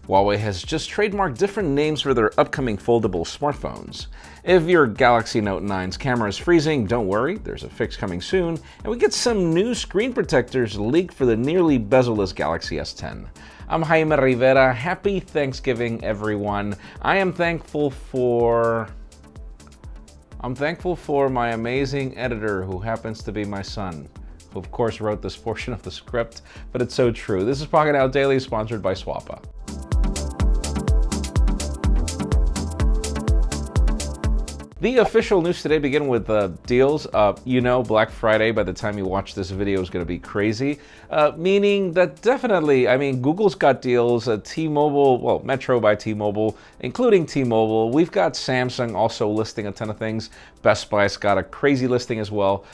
Huawei has just trademarked different names for their upcoming foldable smartphones. If your Galaxy Note 9's camera is freezing, don't worry, there's a fix coming soon, and we get some new screen protectors leaked for the nearly bezel-less Galaxy S10. I'm Jaime Rivera. Happy Thanksgiving, everyone. I'm thankful for my amazing editor, who happens to be my son, who of course wrote this portion of the script, but it's so true. This is Pocketnow Daily, sponsored by Swappa. The official news today begin with deals. Black Friday, by the time you watch this video, is going to be crazy. Meaning that definitely, Google's got deals, T-Mobile, Metro by T-Mobile, including T-Mobile. We've got Samsung also listing a ton of things. Best Buy's got a crazy listing as well.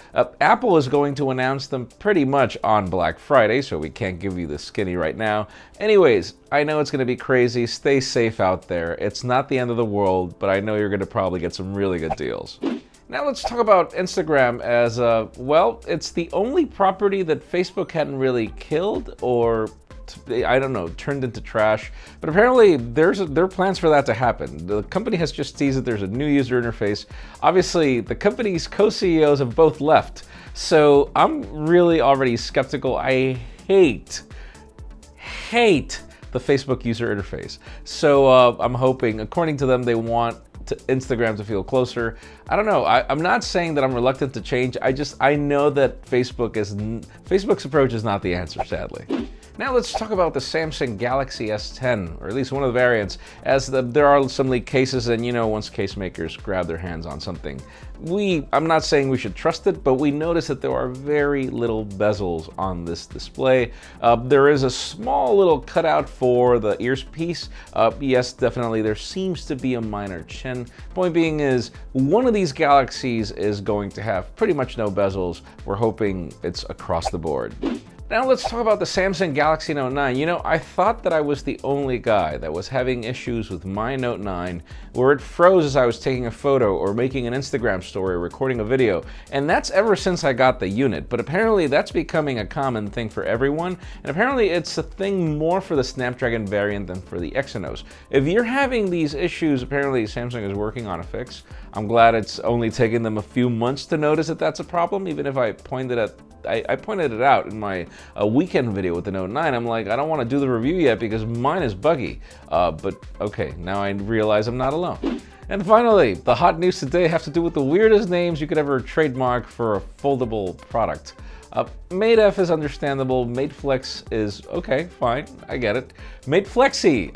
Apple is going to announce them pretty much on Black Friday, so we can't give you the skinny right now. Anyways, I know it's going to be crazy. Stay safe out there. It's not the end of the world, but I know you're going to probably get some really good deals. Now let's talk about Instagram as, it's the only property that Facebook hadn't really killed or, turned into trash. But apparently there are plans for that to happen. The company has just teased that there's a new user interface. Obviously, the company's co-CEOs have both left. So I'm really already skeptical. I hate the Facebook user interface. So I'm hoping, according to them, they want Instagram to feel closer. I don't know. I'm not saying that I'm reluctant to change. I know that Facebook's approach is not the answer, sadly. Now let's talk about the Samsung Galaxy S10, or at least one of the variants, as there are some leaked cases, and once case makers grab their hands on something, I'm not saying we should trust it, but we notice that there are very little bezels on this display. There is a small little cutout for the earpiece. Yes, definitely, there seems to be a minor chin. Point being is, one of these Galaxies is going to have pretty much no bezels. We're hoping it's across the board. Now let's talk about the Samsung Galaxy Note 9. I thought that I was the only guy that was having issues with my Note 9 where it froze as I was taking a photo or making an Instagram story or recording a video. And that's ever since I got the unit. But apparently that's becoming a common thing for everyone. And apparently it's a thing more for the Snapdragon variant than for the Exynos. If you're having these issues, apparently Samsung is working on a fix. I'm glad it's only taken them a few months to notice that that's a problem, even if I pointed it out in my weekend video with the Note 9. I'm like, I don't want to do the review yet because mine is buggy. But okay, now I realize I'm not alone. And finally, the hot news today have to do with the weirdest names you could ever trademark for a foldable product. Mate F is understandable. Mate Flex is okay, fine, I get it. Mate Flexi.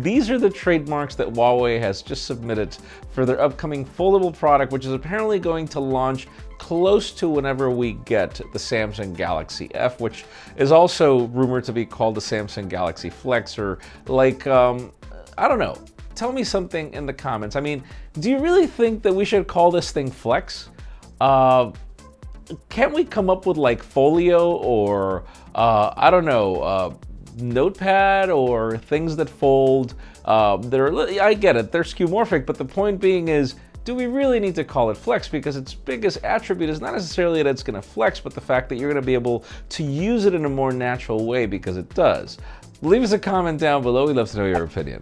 These are the trademarks that Huawei has just submitted for their upcoming foldable product, which is apparently going to launch close to whenever we get the Samsung Galaxy F, which is also rumored to be called the Samsung Galaxy Flex, or like, I don't know. Tell me something in the comments. Do you really think that we should call this thing Flex? Can't we come up with like Folio or, Notepad or things that fold? I get it, they're skeuomorphic, but the point being is, do we really need to call it Flex? Because its biggest attribute is not necessarily that it's going to flex, but the fact that you're going to be able to use it in a more natural way, because it does. Leave us a comment down below. We'd love to know your opinion.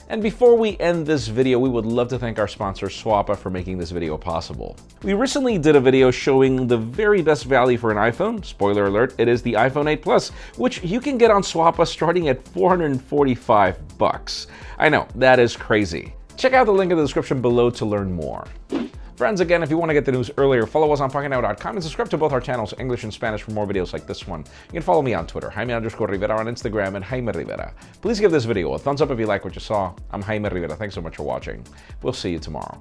And before we end this video, we would love to thank our sponsor Swappa for making this video possible. We recently did a video showing the very best value for an iPhone. Spoiler alert, it is the iPhone 8 Plus, which you can get on Swappa starting at $445. I know, that is crazy. Check out the link in the description below to learn more. Friends, again, if you want to get the news earlier, follow us on Pocketnow.com and subscribe to both our channels, English and Spanish, for more videos like this one. You can follow me on Twitter, Jaime_Rivera, on Instagram, and Jaime Rivera. Please give this video a thumbs up if you like what you saw. I'm Jaime Rivera. Thanks so much for watching. We'll see you tomorrow.